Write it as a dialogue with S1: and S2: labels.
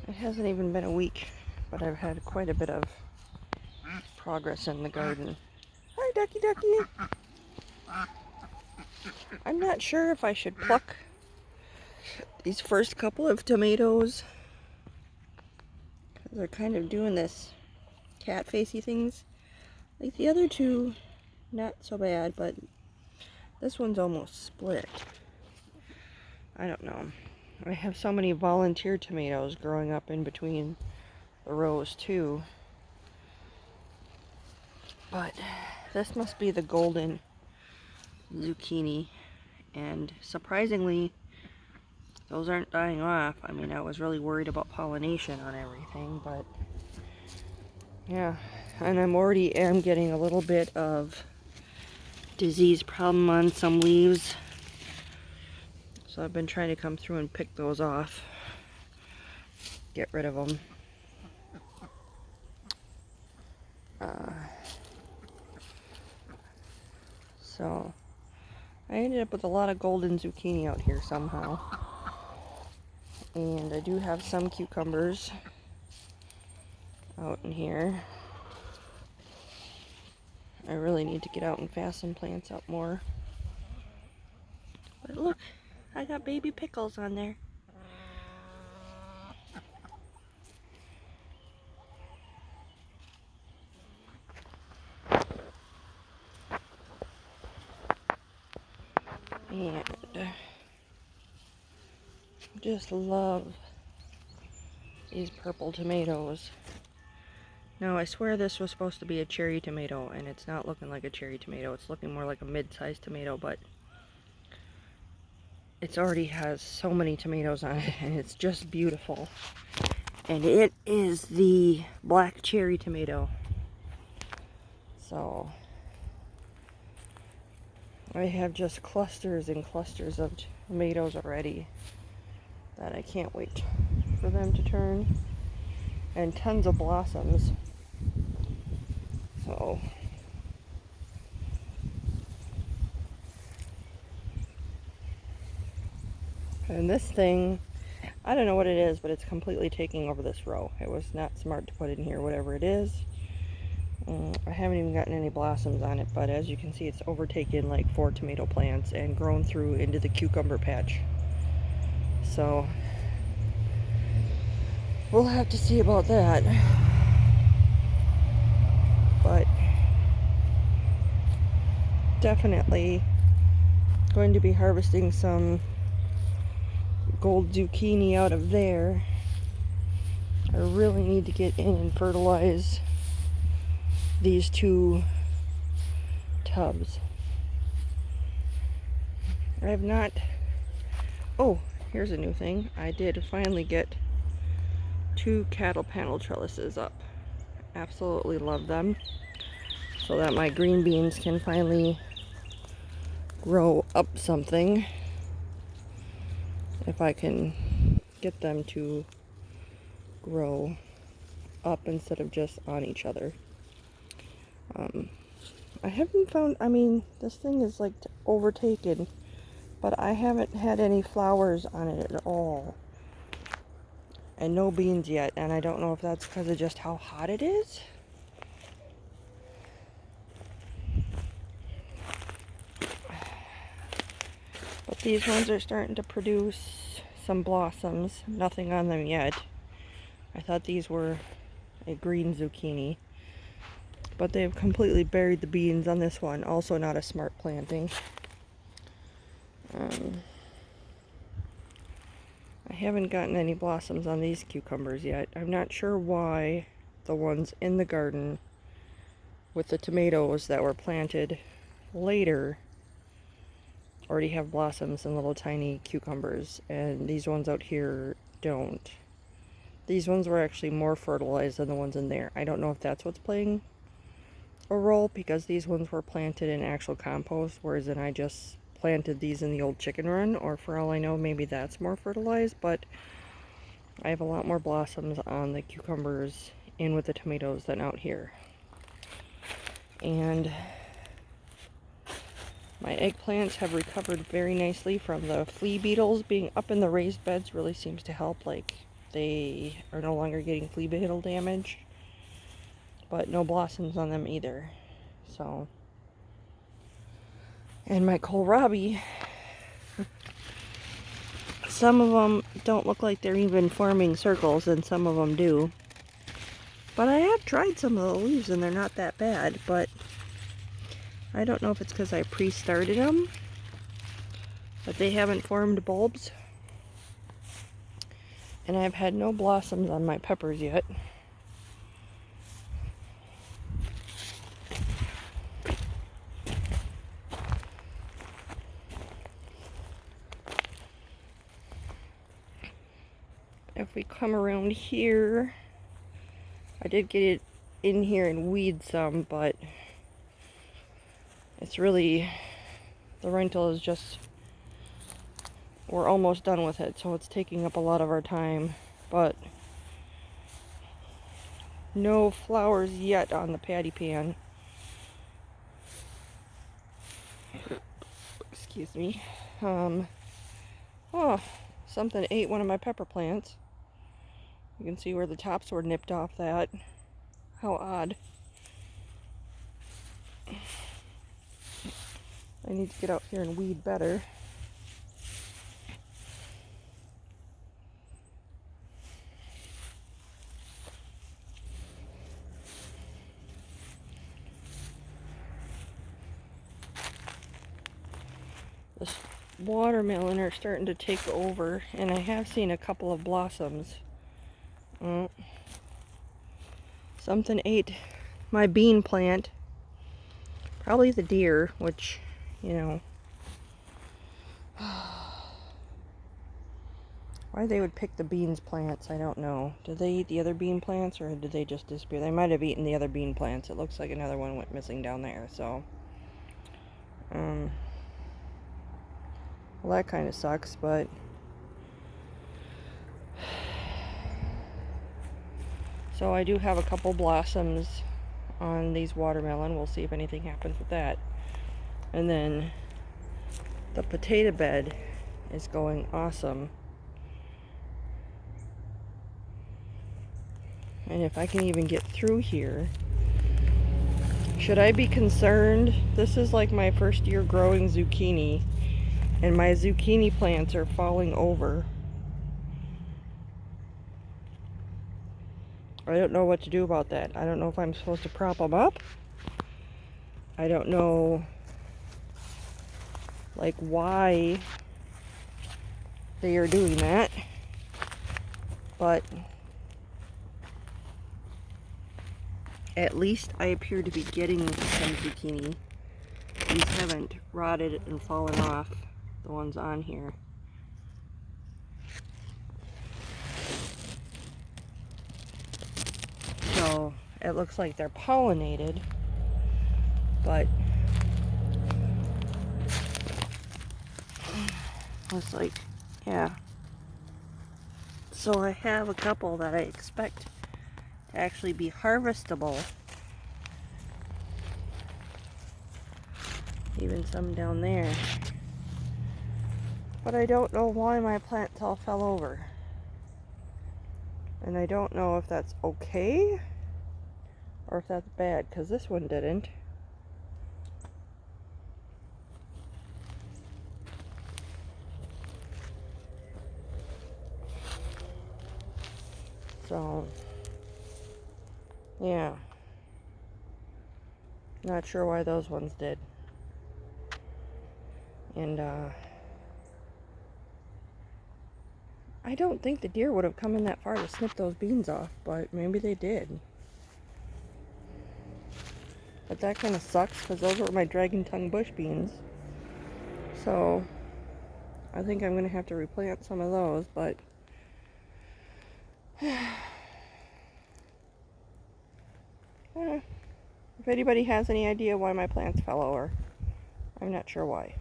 S1: It hasn't even been a week, but I've had quite a bit of progress in the garden. Hi, Ducky Ducky! I'm not sure if I should pluck these first couple of tomatoes, because they're kind of doing this cat facey things. Like the other two, not so bad, but this one's almost split. I don't know. I have so many volunteer tomatoes growing up in between the rows too. But this must be the golden zucchini, and surprisingly those aren't dying off. I mean, I was really worried about pollination on everything, but yeah. And I'm already getting a little bit of disease problem on some leaves, so I've been trying to come through and pick those off, get rid of them. So I ended up with a lot of golden zucchini out here somehow. And I do have some cucumbers out in here. I really need to get out and fasten plants up more. But look, I got baby pickles on there. And just love these purple tomatoes. Now, I swear this was supposed to be a cherry tomato, and it's not looking like a cherry tomato. It's looking more like a mid-sized tomato, but it already has so many tomatoes on it, and it's just beautiful. And it is the black cherry tomato. So I have just clusters and clusters of tomatoes already that I can't wait for them to turn, and tons of blossoms. So and this thing, I don't know what it is, but it's completely taking over this row. It was not smart to put in here, whatever it is. I haven't even gotten any blossoms on it, but as you can see, it's overtaken like 4 tomato plants and grown through into the cucumber patch. So we'll have to see about that. But definitely going to be harvesting some gold zucchini out of there. I really need to get in and fertilize these 2 tubs. I have not... Oh, here's a new thing. I did finally get 2 cattle panel trellises up. Absolutely love them. So that my green beans can finally grow up something. If I can get them to grow up instead of just on each other. I haven't found, I mean, this thing is like overtaken, but I haven't had any flowers on it at all. And no beans yet, and I don't know if that's because of just how hot it is. But these ones are starting to produce some blossoms. Nothing on them yet. I thought these were a green zucchini, but they've completely buried the beans on this one. Also not a smart planting. I haven't gotten any blossoms on these cucumbers yet. I'm not sure why the ones in the garden with the tomatoes that were planted later already have blossoms and little tiny cucumbers, and these ones out here don't. These ones were actually more fertilized than the ones in there. I don't know if that's what's playing a role, because these ones were planted in actual compost, whereas then I just planted these in the old chicken run, or for all I know, maybe that's more fertilized. But I have a lot more blossoms on the cucumbers in with the tomatoes than out here. And my eggplants have recovered very nicely from the flea beetles. Being up in the raised beds really seems to help. Like, they are no longer getting flea beetle damage, but no blossoms on them either. So, and my kohlrabi, some of them don't look like they're even forming circles, and some of them do. But I have tried some of the leaves and they're not that bad, but I don't know if it's because I pre-started them, but they haven't formed bulbs. And I've had no blossoms on my peppers yet. If we come around here, I did get it in here and weed some, but it's really, the rental is just, we're almost done with it, so it's taking up a lot of our time. But no flowers yet on the patty pan. Excuse me. Oh, something ate one of my pepper plants. You can see where the tops were nipped off that. How odd. I need to get out here and weed better. This watermelon are starting to take over, and I have seen a couple of blossoms. Something ate my bean plant. Probably the deer, which, you know, why they would pick the beans plants, I don't know. Did they eat the other bean plants, or did they just disappear? They might have eaten the other bean plants. It looks like another one went missing down there, so. Well, that kind of sucks, but so I do have a couple blossoms on these watermelon. We'll see if anything happens with that. And then the potato bed is going awesome. And if I can even get through here, should I be concerned? This is like my first year growing zucchini, and my zucchini plants are falling over. I don't know what to do about that. I don't know if I'm supposed to prop them up. I don't know, like, why they are doing that. But at least I appear to be getting some zucchini. These haven't rotted and fallen off, the ones on here. So it looks like they're pollinated, but looks like, yeah. So I have a couple that I expect to actually be harvestable. Even some down there. But I don't know why my plants all fell over. And I don't know if that's okay or if that's bad, because this one didn't. So, yeah. Not sure why those ones did. And, I don't think the deer would have come in that far to snip those beans off, but maybe they did. But that kind of sucks, because those were my dragon tongue bush beans. So, I think I'm going to have to replant some of those, but if anybody has any idea why my plants fell over, I'm not sure why.